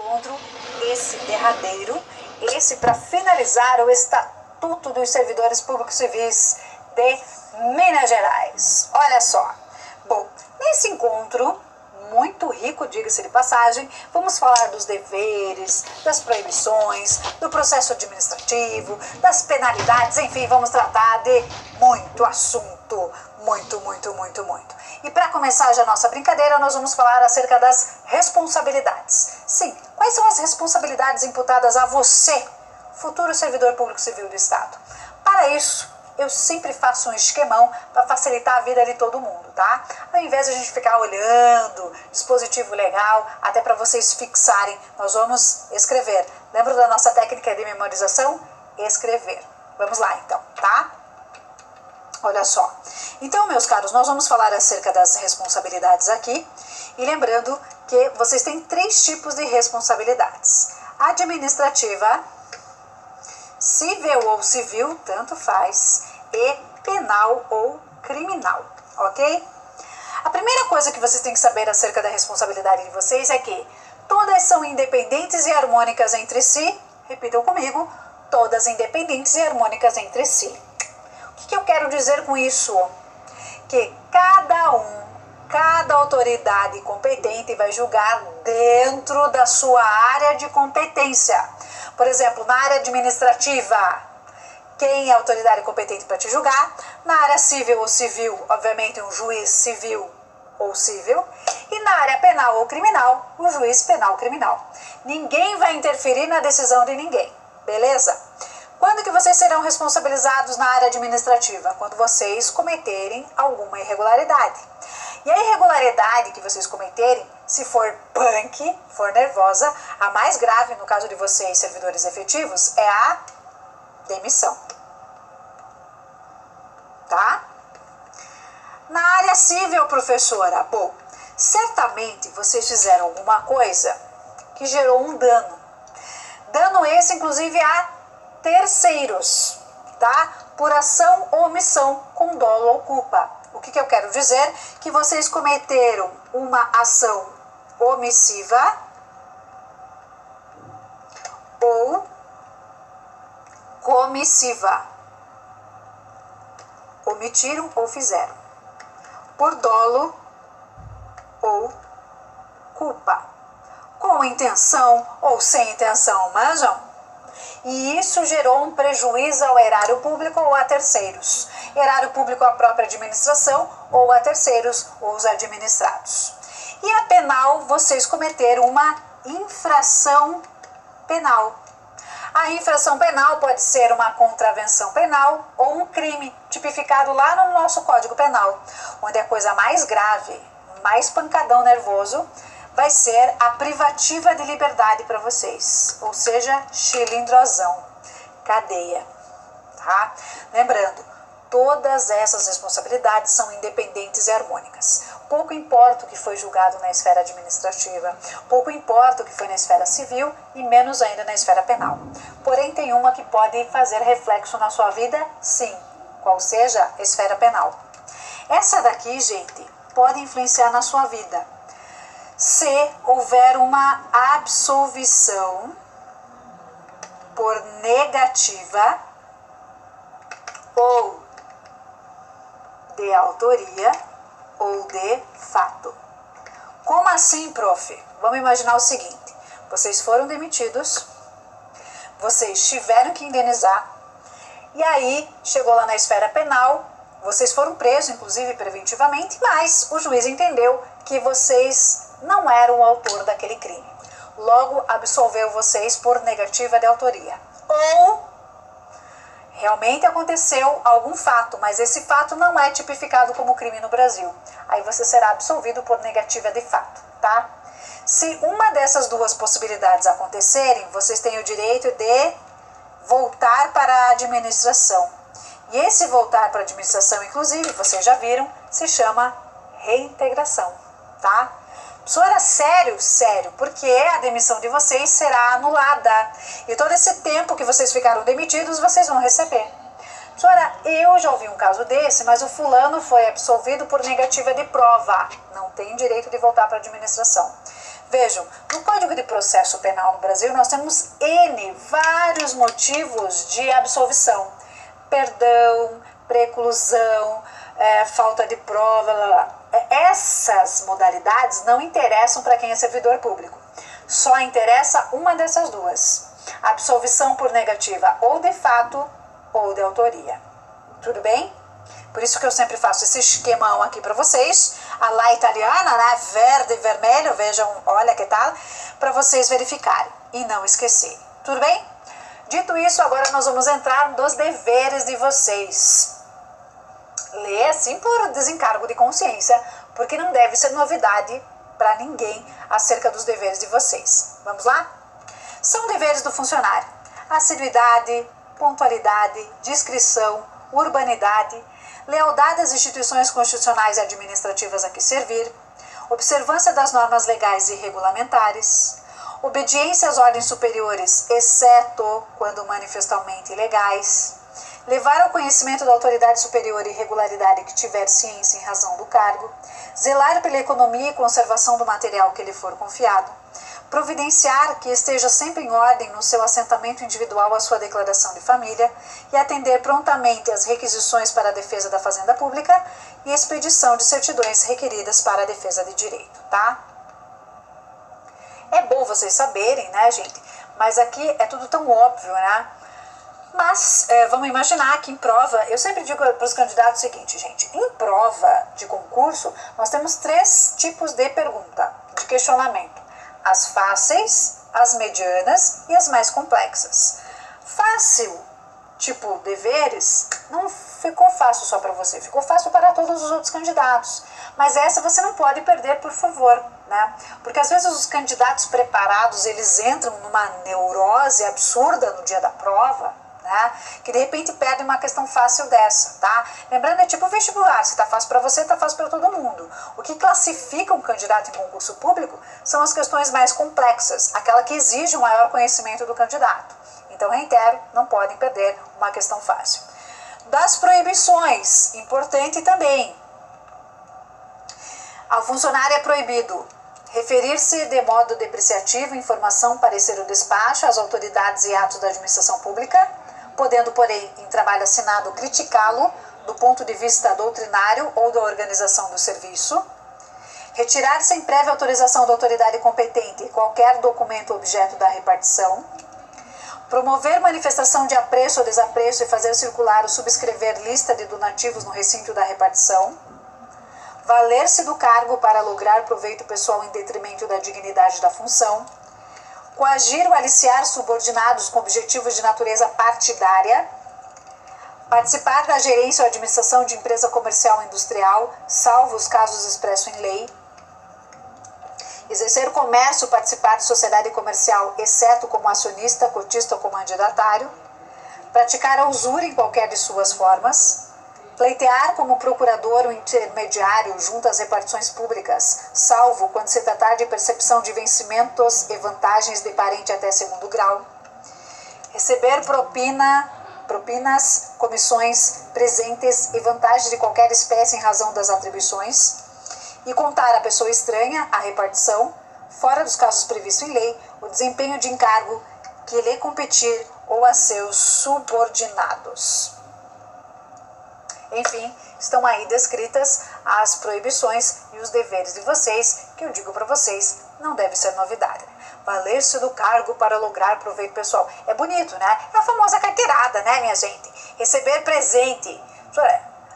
encontro, esse derradeiro, esse para finalizar o Estatuto dos Servidores Públicos Civis de Minas Gerais. Olha só. Bom, nesse encontro muito rico, diga-se de passagem, vamos falar dos deveres, das proibições, do processo administrativo, das penalidades, enfim, vamos tratar de muito assunto, muito. E para começar já a nossa brincadeira, nós vamos falar acerca das responsabilidades. Sim, quais são as responsabilidades imputadas a você, futuro servidor público civil do Estado? Para isso, eu sempre faço um esquemão para facilitar a vida de todo mundo, tá? Ao invés de a gente ficar olhando dispositivo legal, até para vocês fixarem, nós vamos escrever. Lembra da nossa técnica de memorização? Escrever. Vamos lá então, tá? Olha só. Então, meus caros, nós vamos falar acerca das responsabilidades aqui. E lembrando que vocês têm 3 tipos de responsabilidades. Administrativa, civil ou civil, tanto faz, e penal ou criminal, ok? A primeira coisa que vocês têm que saber acerca da responsabilidade de vocês é que todas são independentes e harmônicas entre si. Repitam comigo, todas independentes e harmônicas entre si. O que eu quero dizer com isso? Que cada autoridade competente vai julgar dentro da sua área de competência. Por exemplo, na área administrativa, quem é a autoridade competente para te julgar? Na área civil ou civil, obviamente um juiz civil ou civil. E na área penal ou criminal, o juiz penal criminal. Ninguém vai interferir na decisão de ninguém, beleza? Quando que vocês serão responsabilizados na área administrativa? Quando vocês cometerem alguma irregularidade. E a irregularidade que vocês cometerem, se for punk, for nervosa, a mais grave no caso de vocês, servidores efetivos, é a demissão. Tá? Na área civil, professora, bom, certamente vocês fizeram alguma coisa que gerou um dano. Dano esse, inclusive, a terceiros, tá? Por ação ou omissão, com dolo ou culpa. O que eu quero dizer? Que vocês cometeram uma ação omissiva ou comissiva. Omitiram ou fizeram. Por dolo ou culpa. Com intenção ou sem intenção, manjam? E isso gerou um prejuízo ao erário público ou a terceiros. Erário público à própria administração ou a terceiros ou os administrados. E a penal, vocês cometeram uma infração penal. A infração penal pode ser uma contravenção penal ou um crime tipificado lá no nosso Código Penal, onde a coisa mais grave, mais pancadão nervoso, vai ser a privativa de liberdade para vocês, ou seja, chilindrozão, cadeia, tá? Lembrando, todas essas responsabilidades são independentes e harmônicas. Pouco importa o que foi julgado na esfera administrativa, pouco importa o que foi na esfera civil e menos ainda na esfera penal. Porém, tem uma que pode fazer reflexo na sua vida, sim, qual seja a esfera penal. Essa daqui, gente, pode influenciar na sua vida. Se houver uma absolvição por negativa ou de autoria ou de fato. Como assim, prof? Vamos imaginar o seguinte: vocês foram demitidos, vocês tiveram que indenizar, e aí chegou lá na esfera penal, vocês foram presos, inclusive preventivamente, mas o juiz entendeu que vocês não eram o autor daquele crime. Logo, absolveu vocês por negativa de autoria. Ou realmente aconteceu algum fato, mas esse fato não é tipificado como crime no Brasil. Aí você será absolvido por negativa de fato, tá? Se uma dessas duas possibilidades acontecerem, vocês têm o direito de voltar para a administração. E esse voltar para a administração, inclusive, vocês já viram, se chama reintegração, tá? Professora, sério, porque a demissão de vocês será anulada. E todo esse tempo que vocês ficaram demitidos, vocês vão receber. Professora, eu já ouvi um caso desse, mas o fulano foi absolvido por negativa de prova. Não tem direito de voltar para a administração. Vejam, no Código de Processo Penal no Brasil nós temos vários motivos de absolvição. Perdão, preclusão, falta de prova, blá, blá. Essas modalidades não interessam para quem é servidor público. Só interessa uma dessas duas. Absolvição por negativa ou de fato ou de autoria. Tudo bem? Por isso que eu sempre faço esse esquemão aqui para vocês. A lá italiana, né? Verde e vermelho, vejam, olha que tal, para vocês verificarem e não esquecerem. Tudo bem? Dito isso, agora nós vamos entrar nos deveres de vocês. Lê assim por desencargo de consciência, porque não deve ser novidade para ninguém acerca dos deveres de vocês. Vamos lá? São deveres do funcionário: assiduidade, pontualidade, discrição, urbanidade, lealdade às instituições constitucionais e administrativas a que servir, observância das normas legais e regulamentares, obediência às ordens superiores, exceto quando manifestamente ilegais, levar ao conhecimento da autoridade superior irregularidade que tiver ciência em razão do cargo, zelar pela economia e conservação do material que lhe for confiado, providenciar que esteja sempre em ordem no seu assentamento individual a sua declaração de família e atender prontamente às requisições para a defesa da fazenda pública e expedição de certidões requeridas para a defesa de direito, tá? É bom vocês saberem, né, gente? Mas aqui é tudo tão óbvio, né? Mas vamos imaginar que em prova, eu sempre digo para os candidatos o seguinte, gente: em prova de concurso, nós temos 3 tipos de pergunta, de questionamento: as fáceis, as medianas e as mais complexas. Fácil, tipo deveres, não ficou fácil só para você, ficou fácil para todos os outros candidatos. Mas essa você não pode perder, por favor, né? Porque às vezes os candidatos preparados, eles entram numa neurose absurda no dia da prova, né? Que de repente perdem uma questão fácil dessa, tá? Lembrando, é tipo vestibular: se tá fácil para você, tá fácil para todo mundo. O que classifica um candidato em concurso público são as questões mais complexas, aquela que exige um maior conhecimento do candidato. Então, reitero, não podem perder uma questão fácil. Das proibições, importante também: ao funcionário é proibido referir-se de modo depreciativo, informação, parecer ou despacho às autoridades e atos da administração pública, podendo, porém, em trabalho assinado, criticá-lo do ponto de vista doutrinário ou da organização do serviço, retirar sem prévia autorização da autoridade competente qualquer documento objeto da repartição, promover manifestação de apreço ou desapreço e fazer circular ou subscrever lista de donativos no recinto da repartição, valer-se do cargo para lograr proveito pessoal em detrimento da dignidade da função, coagir ou aliciar subordinados com objetivos de natureza partidária, participar da gerência ou administração de empresa comercial ou industrial, salvo os casos expressos em lei, exercer comércio ou participar de sociedade comercial, exceto como acionista, cotista ou comandatário, praticar a usura em qualquer de suas formas, pleitear como procurador ou intermediário junto às repartições públicas, salvo quando se tratar de percepção de vencimentos e vantagens de parente até 2º grau, receber propinas, comissões, presentes e vantagens de qualquer espécie em razão das atribuições, e contar à pessoa estranha a repartição, fora dos casos previstos em lei, o desempenho de encargo que lhe competir ou a seus subordinados. Enfim, estão aí descritas as proibições e os deveres de vocês, que eu digo para vocês, não deve ser novidade. Valer-se do cargo para lograr proveito pessoal. É bonito, né? É a famosa carteirada, né, minha gente? Receber presente.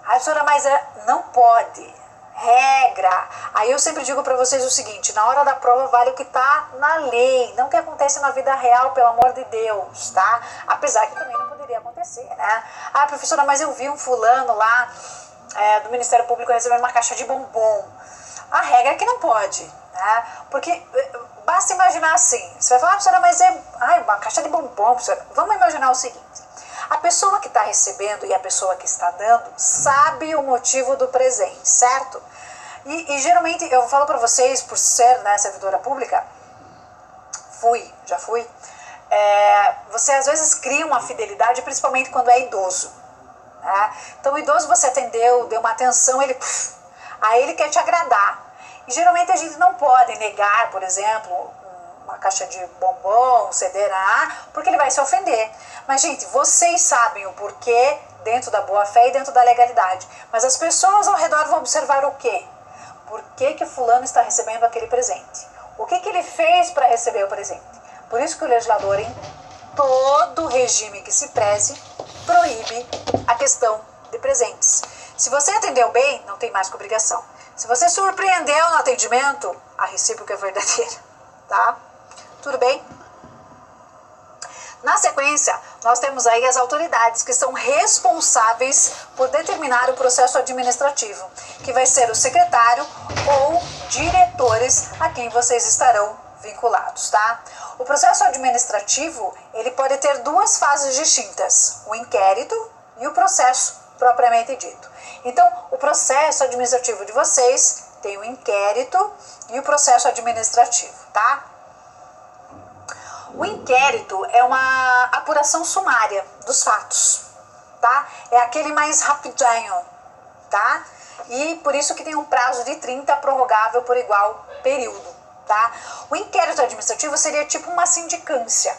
Professora, mas não pode. Regra. Aí eu sempre digo para vocês o seguinte: na hora da prova vale o que está na lei, não o que acontece na vida real, pelo amor de Deus, tá? Apesar que também não poderia acontecer, né? Ah, professora, mas eu vi um fulano lá do Ministério Público recebendo uma caixa de bombom. A regra é que não pode, né? Porque basta imaginar assim: você vai falar, professora, mas uma caixa de bombom, professora. Vamos imaginar o seguinte: a pessoa que está recebendo e a pessoa que está dando sabe o motivo do presente, certo? E geralmente, eu falo para vocês, por ser, né, servidora pública, já fui, você às vezes cria uma fidelidade, principalmente quando é idoso, né? Então o idoso você atendeu, deu uma atenção, aí ele quer te agradar. E geralmente a gente não pode negar, por exemplo, uma caixa de bombom, um CD, porque ele vai se ofender. Mas, gente, vocês sabem o porquê dentro da boa-fé e dentro da legalidade. Mas as pessoas ao redor vão observar o quê? Por que que fulano está recebendo aquele presente? O que que ele fez para receber o presente? Por isso que o legislador, em todo regime que se preze, proíbe a questão de presentes. Se você atendeu bem, não tem mais que obrigação. Se você surpreendeu no atendimento, a recíproca é verdadeira, tá? Tudo bem? Na sequência, nós temos aí as autoridades que são responsáveis por determinar o processo administrativo, que vai ser o secretário ou diretores a quem vocês estarão vinculados, tá? O processo administrativo, ele pode ter duas fases distintas, o inquérito e o processo propriamente dito. Então, o processo administrativo de vocês tem o inquérito e o processo administrativo, tá? O inquérito é uma apuração sumária dos fatos, tá? É aquele mais rapidinho, tá? E por isso que tem um prazo de 30 prorrogável por igual período, tá? O inquérito administrativo seria tipo uma sindicância,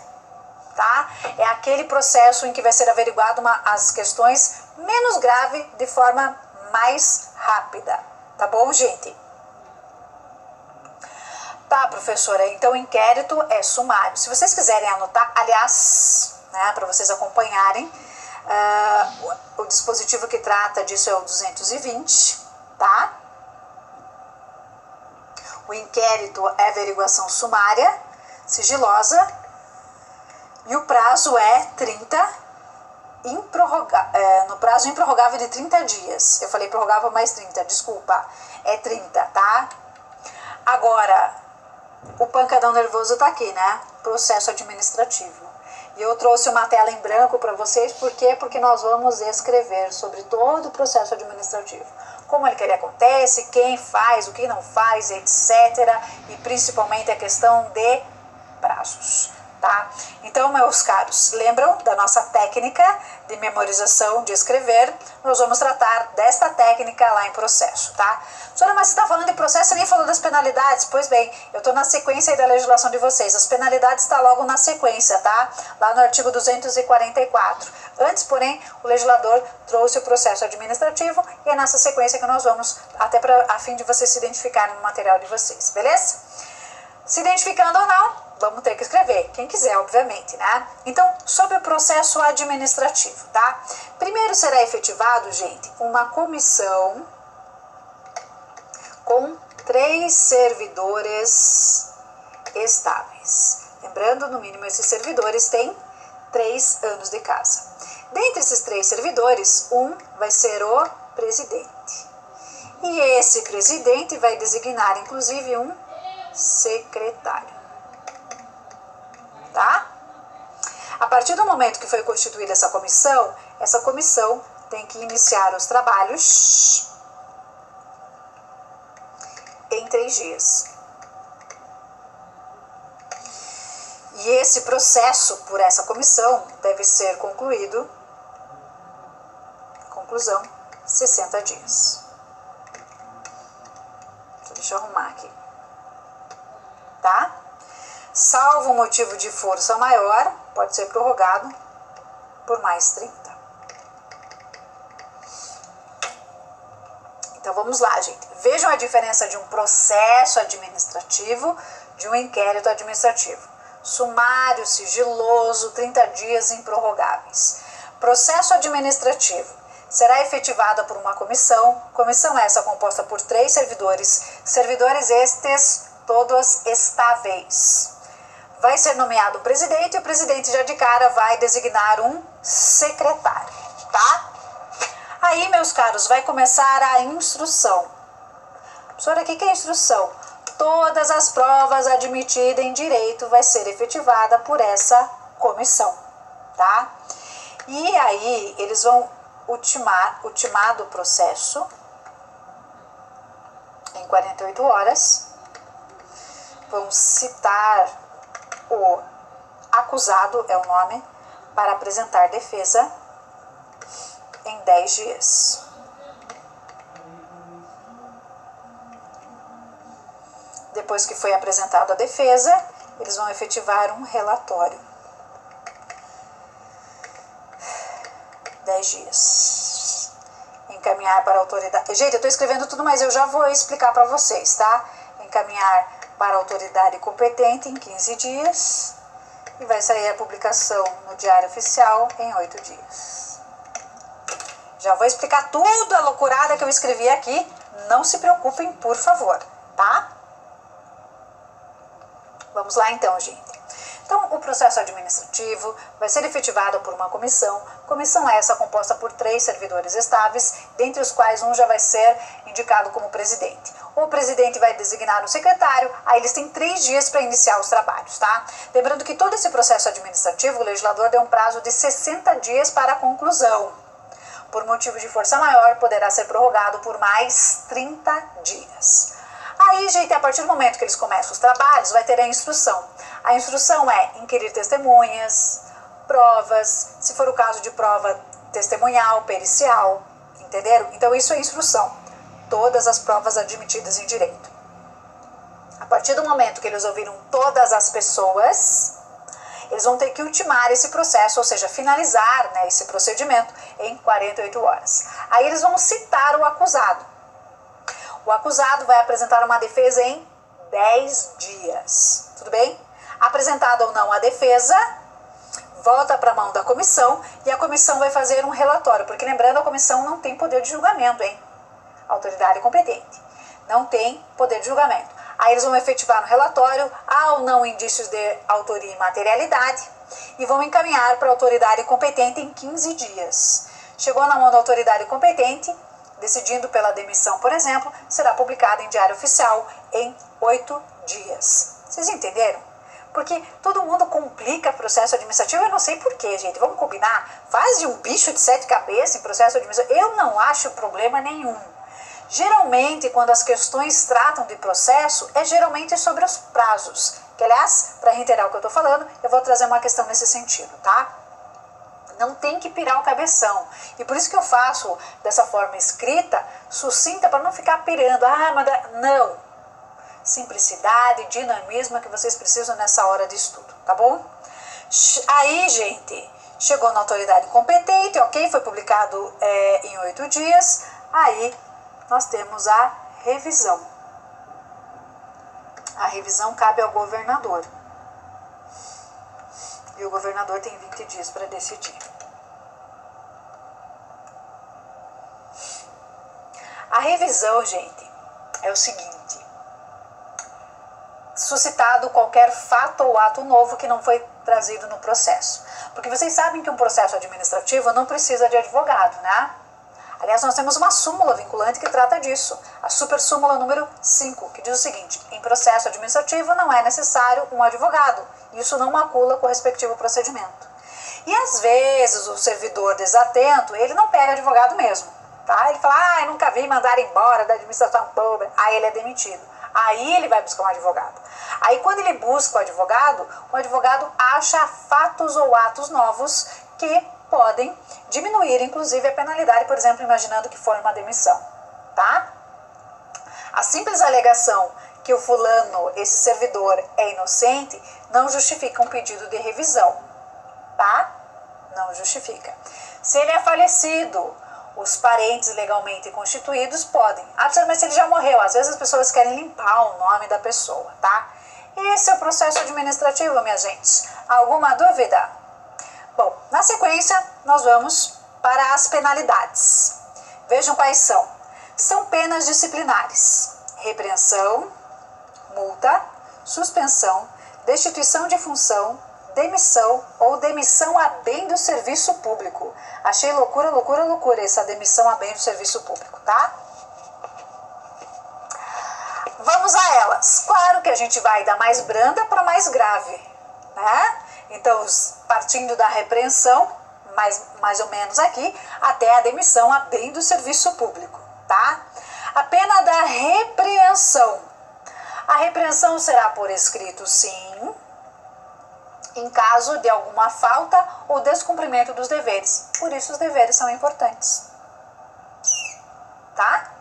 tá? É aquele processo em que vai ser averiguado as questões menos graves de forma mais rápida, tá bom, gente? Tá, professora, então o inquérito é sumário. Se vocês quiserem anotar, aliás, né, para vocês acompanharem, o dispositivo que trata disso é o 220, tá? O inquérito é averiguação sumária, sigilosa, e o prazo é 30, no prazo improrrogável de 30 dias. Eu falei prorrogável mais 30, desculpa, é 30, tá? Agora, o pancadão nervoso tá aqui, né? Processo administrativo. E eu trouxe uma tela em branco para vocês, por quê? Porque nós vamos escrever sobre todo o processo administrativo. Como ele acontece, quem faz, o que não faz, etc. E principalmente a questão de prazos, tá? Então, meus caros, lembram da nossa técnica de memorização, de escrever? Nós vamos tratar desta técnica lá em processo, tá? Senhora, mas você está falando de processo e nem falou das penalidades? Pois bem, eu estou na sequência aí da legislação de vocês. As penalidades estão logo na sequência, tá? Lá no artigo 244. Antes, porém, o legislador trouxe o processo administrativo e é nessa sequência que nós vamos, até a fim de vocês se identificarem no material de vocês, beleza? Se identificando ou não, vamos ter que escrever, quem quiser, obviamente, né? Então, sobre o processo administrativo, tá? Primeiro será efetivado, gente, uma comissão com 3 servidores estáveis. Lembrando, no mínimo, esses servidores têm 3 anos de casa. Dentre esses 3 servidores, um vai ser o presidente. E esse presidente vai designar, inclusive, um secretário. Tá? A partir do momento que foi constituída essa comissão tem que iniciar os trabalhos em 3 dias. E esse processo por essa comissão deve ser concluído, conclusão, 60 dias. Deixa eu arrumar aqui. Tá? Salvo motivo de força maior, pode ser prorrogado por mais 30. Então vamos lá, gente. Vejam a diferença de um processo administrativo de um inquérito administrativo. Sumário, sigiloso, 30 dias improrrogáveis. Processo administrativo será efetivada por uma comissão. Comissão essa composta por 3 servidores. Servidores estes todos estáveis. Vai ser nomeado o presidente e o presidente já de cara vai designar um secretário, tá? Aí, meus caros, vai começar a instrução. Professora, o que é instrução? Todas as provas admitidas em direito vai ser efetivada por essa comissão, tá? E aí, eles vão ultimado o processo em 48 horas, vão citar o acusado, é o nome, para apresentar defesa em 10 dias. depois que foi apresentado a defesa, eles vão efetivar um relatório. 10 dias. Encaminhar para a autoridade. Gente, eu estou escrevendo tudo, mas eu já vou explicar para vocês, tá? Encaminhar para a autoridade competente em 15 dias. E vai sair a publicação no Diário Oficial em 8 dias. Já vou explicar tudo a loucurada que eu escrevi aqui. Não se preocupem, por favor, tá? Vamos lá então, gente. Então, o processo administrativo vai ser efetivado por uma comissão. Comissão essa composta por 3 servidores estáveis, dentre os quais um já vai ser indicado como presidente. O presidente vai designar um secretário, aí eles têm 3 dias para iniciar os trabalhos, tá? Lembrando que todo esse processo administrativo, o legislador deu um prazo de 60 dias para a conclusão. Por motivo de força maior, poderá ser prorrogado por mais 30 dias. Aí, gente, a partir do momento que eles começam os trabalhos, vai ter a instrução. A instrução é inquirir testemunhas, provas, se for o caso de prova testemunhal, pericial, entenderam? Então, isso é instrução. Todas as provas admitidas em direito. A partir do momento que eles ouviram todas as pessoas, eles vão ter que ultimar esse processo, ou seja, finalizar, né, esse procedimento em 48 horas. Aí eles vão citar o acusado. O acusado vai apresentar uma defesa em 10 dias. Tudo bem? Apresentada ou não a defesa, volta para a mão da comissão e a comissão vai fazer um relatório. Porque lembrando, a comissão não tem poder de julgamento, hein? Autoridade competente. Não tem poder de julgamento. Aí eles vão efetivar no relatório, há ou não indícios de autoria e materialidade, e vão encaminhar para a autoridade competente em 15 dias. Chegou na mão da autoridade competente, decidindo pela demissão, por exemplo, será publicado em Diário Oficial em 8 dias. Vocês entenderam? Porque todo mundo complica processo administrativo, eu não sei porquê, gente. Vamos combinar? Faz de um bicho de 7 cabeças em processo administrativo. Eu não acho problema nenhum. Geralmente, quando as questões tratam de processo, é geralmente sobre os prazos. Que, aliás, para reiterar o que eu estou falando, eu vou trazer uma questão nesse sentido, tá? Não tem que pirar o cabeção. E por isso que eu faço dessa forma escrita, sucinta, para não ficar pirando. Não. Simplicidade, dinamismo é que vocês precisam nessa hora de estudo, tá bom? Aí, gente, chegou na autoridade competente, ok? Foi publicado em 8 dias. Aí, nós temos a revisão. A revisão cabe ao governador. E o governador tem 20 dias para decidir. A revisão, gente, é o seguinte. Suscitado qualquer fato ou ato novo que não foi trazido no processo. Porque vocês sabem que um processo administrativo não precisa de advogado, né? Aliás, nós temos uma súmula vinculante que trata disso. A super súmula número 5, que diz o seguinte: em processo administrativo não é necessário um advogado. Isso não macula com o respectivo procedimento. E às vezes o servidor desatento, ele não pega advogado mesmo. Tá? Ele fala, eu nunca vi mandar embora da administração pública. Aí ele é demitido. Aí ele vai buscar um advogado. Aí quando ele busca o advogado acha fatos ou atos novos que podem diminuir, inclusive, a penalidade, por exemplo, imaginando que for uma demissão, tá? A simples alegação que o fulano, esse servidor, é inocente, não justifica um pedido de revisão, tá? Não justifica. Se ele é falecido, os parentes legalmente constituídos podem. Mas se ele já morreu, às vezes as pessoas querem limpar o nome da pessoa, tá? Esse é o processo administrativo, minha gente. Alguma dúvida? Bom, na sequência, nós vamos para as penalidades. Vejam quais são. São penas disciplinares: repreensão, multa, suspensão, destituição de função, demissão ou demissão a bem do serviço público. Achei loucura essa demissão a bem do serviço público, tá? Vamos a elas. Claro que a gente vai da mais branda para mais grave, né? Então, partindo da repreensão, mais ou menos aqui, até a demissão a bem do serviço público, tá? A pena da repreensão. A repreensão será por escrito, sim, em caso de alguma falta ou descumprimento dos deveres. Por isso os deveres são importantes, tá?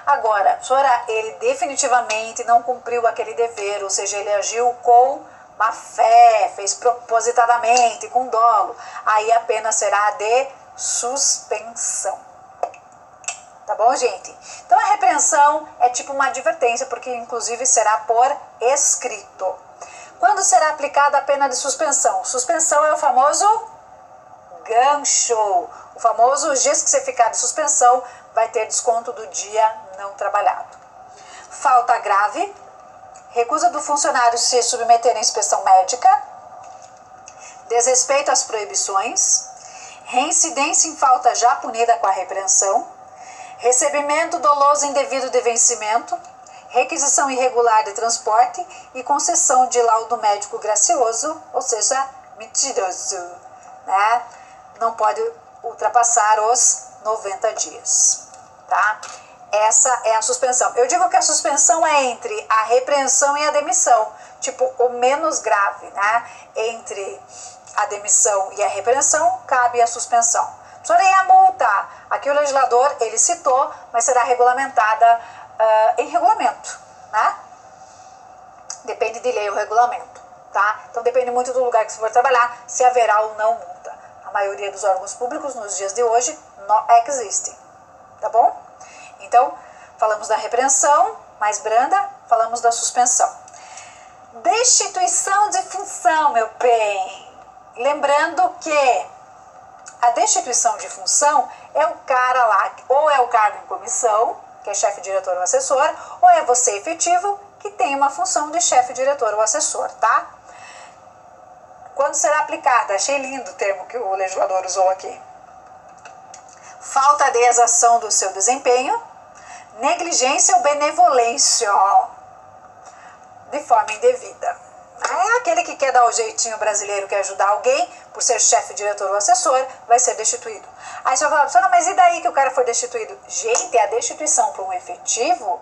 Agora, professora, ele definitivamente não cumpriu aquele dever, ou seja, ele agiu com má fé, fez propositadamente, com dolo. Aí a pena será de suspensão. Tá bom, gente? Então a repreensão é tipo uma advertência, porque inclusive será por escrito. Quando será aplicada a pena de suspensão? Suspensão é o famoso gancho. O famoso dias que você ficar de suspensão vai ter desconto do dia não trabalhado. Falta grave, recusa do funcionário se submeter à inspeção médica, desrespeito às proibições, reincidência em falta já punida com a repreensão, recebimento doloso indevido de vencimento, requisição irregular de transporte e concessão de laudo médico gracioso, ou seja, mentiroso, né? Não pode ultrapassar os 90 dias, tá? Essa é a suspensão. Eu digo que a suspensão é entre a repreensão e a demissão, tipo o menos grave, né? Entre a demissão e a repreensão cabe a suspensão. Professora, e a multa? Aqui o legislador, ele citou, mas será regulamentada em regulamento, né? Depende de lei o regulamento, tá? Então depende muito do lugar que você for trabalhar, se haverá ou não multa. A maioria dos órgãos públicos nos dias de hoje não existe, tá bom? Então, falamos da repreensão, mais branda, falamos da suspensão. Destituição de função, meu bem. Lembrando que a destituição de função é o cara lá, ou é o cargo em comissão, que é chefe, diretor ou assessor, ou é você efetivo, que tem uma função de chefe, diretor ou assessor, tá? Quando será aplicada? Achei lindo o termo que o legislador usou aqui. Falta de exação do seu desempenho, negligência ou benevolência de forma indevida. É aquele que quer dar o jeitinho brasileiro, quer ajudar alguém, por ser chefe, diretor ou assessor, vai ser destituído. Aí você vai falar, professora, mas e daí que o cara foi destituído? Gente, a destituição para um efetivo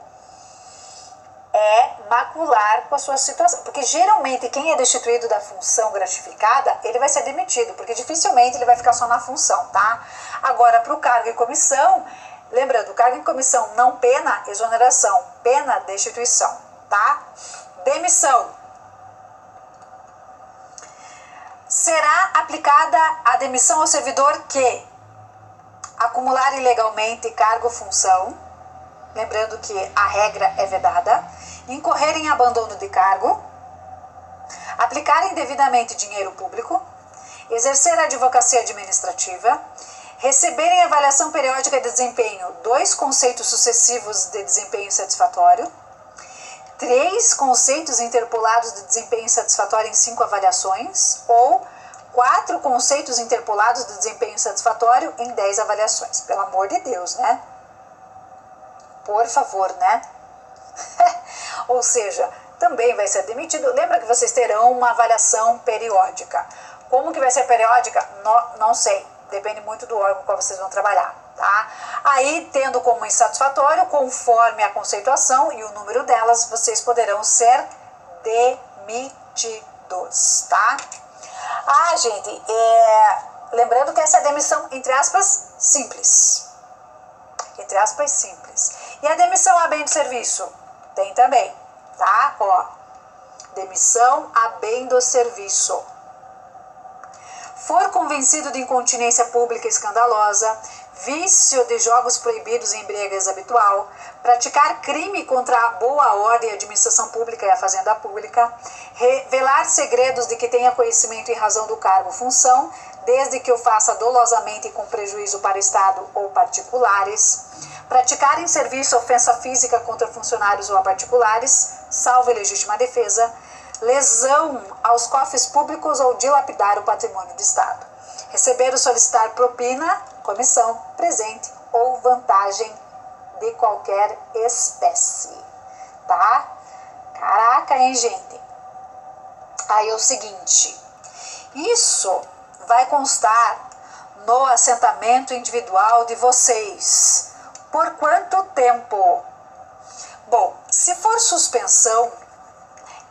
é macular com a sua situação. Porque geralmente quem é destituído da função gratificada, ele vai ser demitido, porque dificilmente ele vai ficar só na função, tá? Agora, para o cargo em comissão, lembrando, o cargo em comissão não pena exoneração, pena destituição, tá? Demissão. Será aplicada a demissão ao servidor que acumular ilegalmente cargo ou função, lembrando que a regra é vedada, incorrer em abandono de cargo, aplicar indevidamente dinheiro público, exercer a advocacia administrativa, receberem avaliação periódica de desempenho, 2 conceitos sucessivos de desempenho satisfatório, 3 conceitos interpolados de desempenho satisfatório em 5 avaliações, ou 4 conceitos interpolados de desempenho satisfatório em 10 avaliações. Pelo amor de Deus, né? Por favor, né? Ou seja, também vai ser demitido. Lembra que vocês terão uma avaliação periódica. Como que vai ser periódica? Não sei. Depende muito do órgão com qual vocês vão trabalhar, tá? Aí, tendo como insatisfatório, conforme a conceituação e o número delas, vocês poderão ser demitidos, tá? Ah, gente, lembrando que essa é a demissão, entre aspas, simples. Entre aspas, simples. E a demissão a bem do serviço? Tem também, tá? Ó, demissão a bem do serviço. For convencido de incontinência pública escandalosa, vício de jogos proibidos em embriaguez habitual, praticar crime contra a boa ordem, a administração pública e a fazenda pública, revelar segredos de que tenha conhecimento em razão do cargo ou função, desde que o faça dolosamente e com prejuízo para o Estado ou particulares, praticar em serviço ofensa física contra funcionários ou a particulares, salvo legítima defesa, lesão aos cofres públicos ou dilapidar o patrimônio do Estado, receber ou solicitar propina, comissão, presente ou vantagem de qualquer espécie, tá? Caraca, hein, gente? Aí é o seguinte, isso vai constar no assentamento individual de vocês. Por quanto tempo? Bom, se for suspensão,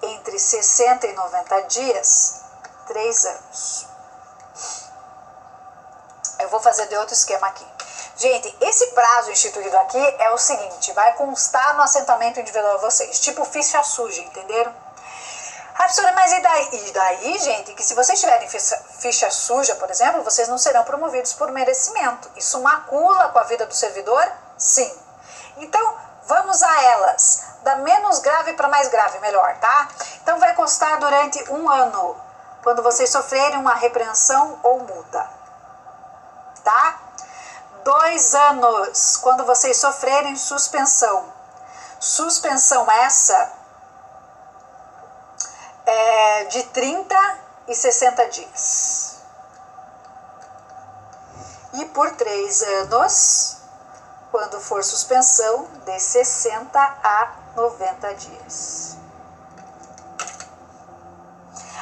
entre 60 e 90 dias, 3 anos. Eu vou fazer de outro esquema aqui. Gente, esse prazo instituído aqui é o seguinte, vai constar no assentamento individual de vocês, tipo ficha suja, entenderam? Ah, professora, mas e daí, gente, que se vocês tiverem ficha suja, por exemplo, vocês não serão promovidos por merecimento. Isso macula com a vida do servidor? Sim. Então, vamos a elas. Da menos grave para mais grave, melhor, tá? Então, vai constar durante 1 ano, quando vocês sofrerem uma repreensão ou multa. Tá? 2 anos, quando vocês sofrerem suspensão. Suspensão essa de 30 e 60 dias. E por 3 anos, quando for suspensão, de 60 a 90 dias.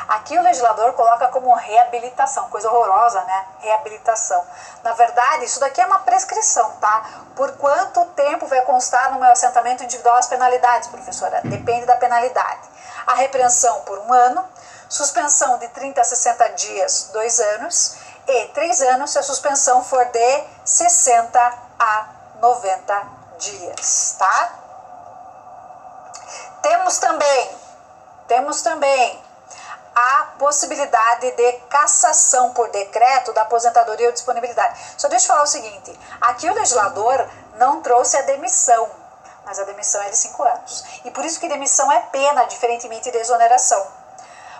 Aqui o legislador coloca como reabilitação, coisa horrorosa, né? Reabilitação. Na verdade, isso daqui é uma prescrição, tá? Por quanto tempo vai constar no meu assentamento individual as penalidades, professora? Depende da penalidade. A repreensão por 1 ano, suspensão de 30 a 60 dias, 2 anos, e 3 anos se a suspensão for de 60 a 90 dias, tá? Temos também a possibilidade de cassação por decreto da aposentadoria ou disponibilidade. Só deixa eu falar o seguinte, aqui o legislador não trouxe a demissão, mas a demissão é de 5 anos. E por isso que demissão é pena, diferentemente de exoneração.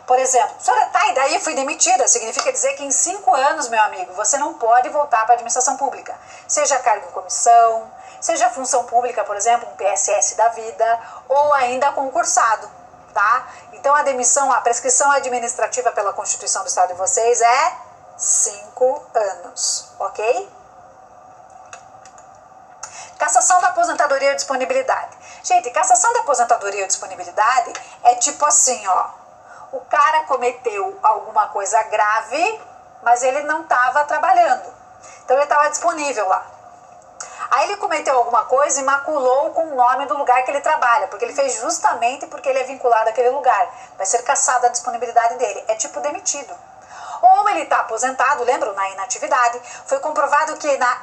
Por exemplo, senhora, tá, e daí fui demitida, significa dizer que em 5 anos, meu amigo, você não pode voltar para a administração pública. Seja cargo em comissão, seja função pública, por exemplo, um PSS da vida, ou ainda concursado, tá? Então a demissão, a prescrição administrativa pela Constituição do Estado de vocês é 5 anos, ok? Cassação da aposentadoria ou disponibilidade. Gente, cassação da aposentadoria ou disponibilidade é tipo assim, ó. O cara cometeu alguma coisa grave, mas ele não estava trabalhando. Então ele estava disponível lá. Aí ele cometeu alguma coisa e maculou com o nome do lugar que ele trabalha, porque ele fez justamente porque ele é vinculado àquele lugar. Vai ser cassada a disponibilidade dele. É tipo demitido. Ou ele está aposentado, lembram? Na inatividade. Foi comprovado que na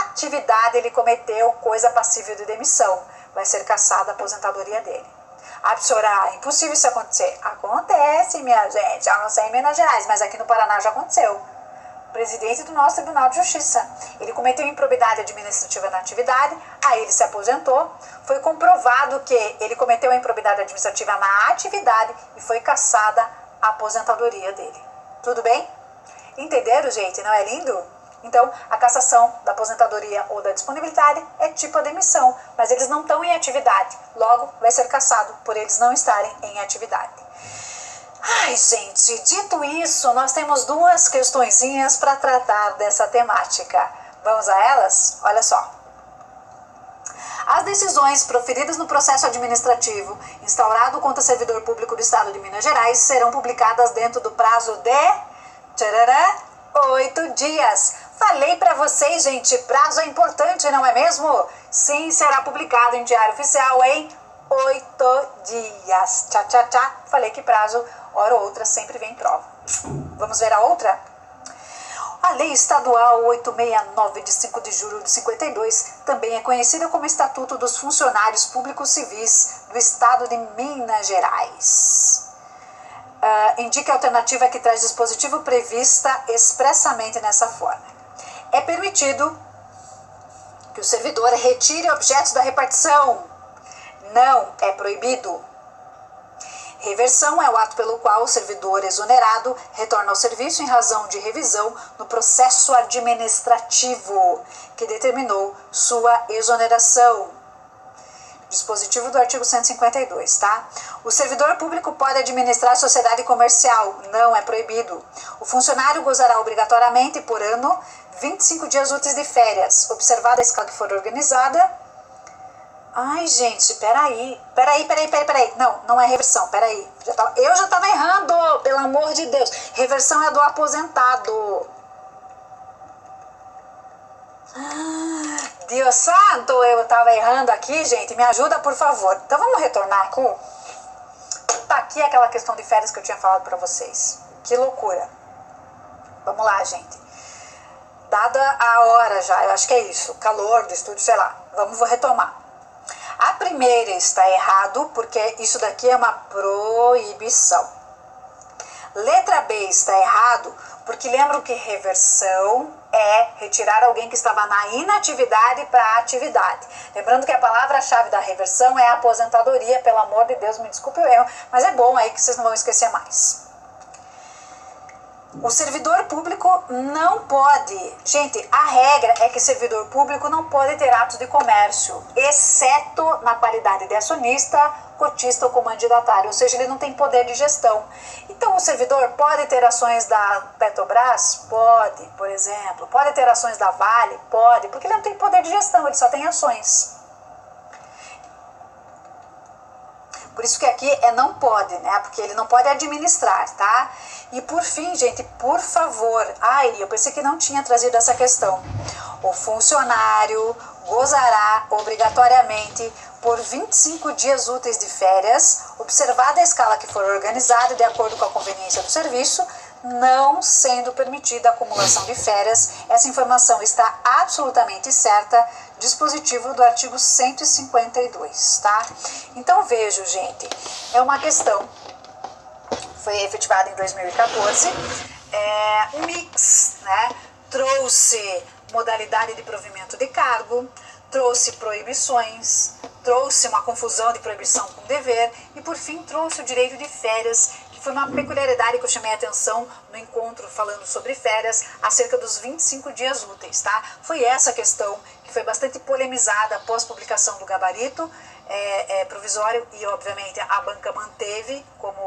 atividade ele cometeu coisa passível de demissão. Vai ser cassada a aposentadoria dele. Ah, professora, é impossível isso acontecer. Acontece, minha gente. Eu não sei em Minas Gerais, mas aqui no Paraná já aconteceu. O presidente do nosso Tribunal de Justiça. Ele cometeu improbidade administrativa na atividade, aí ele se aposentou. Foi comprovado que ele cometeu a improbidade administrativa na atividade e foi cassada a aposentadoria dele. Tudo bem? Entenderam, gente? Não é lindo? Então, a cassação da aposentadoria ou da disponibilidade é tipo a demissão, mas eles não estão em atividade. Logo, vai ser cassado por eles não estarem em atividade. Ai, gente, dito isso, nós temos 2 questõezinhas para tratar dessa temática. Vamos a elas? Olha só. As decisões proferidas no processo administrativo instaurado contra servidor público do Estado de Minas Gerais serão publicadas dentro do prazo de 8 dias. Falei para vocês, gente, prazo é importante, não é mesmo? Sim, será publicado em Diário Oficial em 8 dias. Tchá, tchá, tchá. Falei que prazo, hora ou outra, sempre vem prova. Vamos ver a outra? A Lei Estadual 869, de 5 de julho de 52, também é conhecida como Estatuto dos Funcionários Públicos Civis do Estado de Minas Gerais. Indica a alternativa que traz dispositivo prevista expressamente nessa forma. É permitido que o servidor retire objetos da repartição. Não é proibido. Reversão é o ato pelo qual o servidor exonerado retorna ao serviço em razão de revisão no processo administrativo que determinou sua exoneração. Dispositivo do artigo 152, tá? O servidor público pode administrar sociedade comercial, não é proibido. O funcionário gozará obrigatoriamente por ano 25 dias úteis de férias, observada a escala que for organizada. Ai, gente, peraí. Não é reversão, peraí. Eu já tava errando, pelo amor de Deus. Reversão é do aposentado. Deus santo, eu tava errando aqui, gente. Me ajuda, por favor. Então vamos retornar aqui. Tá aqui aquela questão de férias que eu tinha falado pra vocês. Que loucura. Vamos lá, gente. Dada a hora já, eu acho que é isso, calor do estúdio, sei lá, vou retomar. A primeira está errado, porque isso daqui é uma proibição. Letra B está errado, porque lembram que reversão é retirar alguém que estava na inatividade para a atividade. Lembrando que a palavra-chave da reversão é aposentadoria, pelo amor de Deus, me desculpe o erro, mas é bom aí que vocês não vão esquecer mais. O servidor público não pode, gente, a regra é que servidor público não pode ter atos de comércio, exceto na qualidade de acionista, cotista ou comandatário, ou seja, ele não tem poder de gestão. Então o servidor pode ter ações da Petrobras? Pode, por exemplo. Pode ter ações da Vale? Pode, porque ele não tem poder de gestão, ele só tem ações. Por isso que aqui é não pode, né? Porque ele não pode administrar, tá? E por fim, gente, por favor, eu pensei que não tinha trazido essa questão. O funcionário gozará obrigatoriamente por 25 dias úteis de férias, observada a escala que for organizada de acordo com a conveniência do serviço, não sendo permitida a acumulação de férias. Essa informação está absolutamente certa, dispositivo do artigo 152, tá? Então vejo, gente, é uma questão, foi efetivada em 2014, um mix, né? Trouxe modalidade de provimento de cargo, trouxe proibições, trouxe uma confusão de proibição com dever e, por fim, trouxe o direito de férias, que foi uma peculiaridade que eu chamei a atenção no encontro falando sobre férias, acerca dos 25 dias úteis, tá? Foi essa questão que foi bastante polemizada após publicação do gabarito provisório e, obviamente, a banca manteve como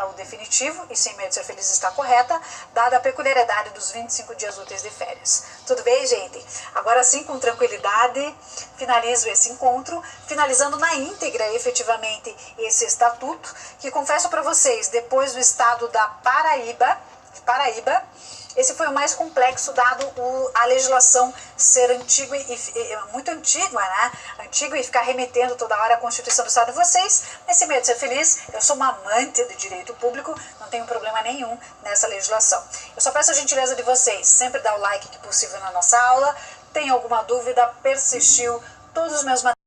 o definitivo e, sem medo de ser feliz, está correta, dada a peculiaridade dos 25 dias úteis de férias. Tudo bem, gente? Agora sim, com tranquilidade, finalizo esse encontro, finalizando na íntegra, efetivamente, esse estatuto, que confesso para vocês, depois do estado da Paraíba, esse foi o mais complexo, dado a legislação ser antiga muito antiga, né? Antiga e ficar remetendo toda hora à Constituição do Estado de vocês. Nesse medo de ser feliz, eu sou uma amante do direito público, não tenho problema nenhum nessa legislação. Eu só peço a gentileza de vocês, sempre dar o like que possível na nossa aula. Tem alguma dúvida, persistiu, todos os meus materiais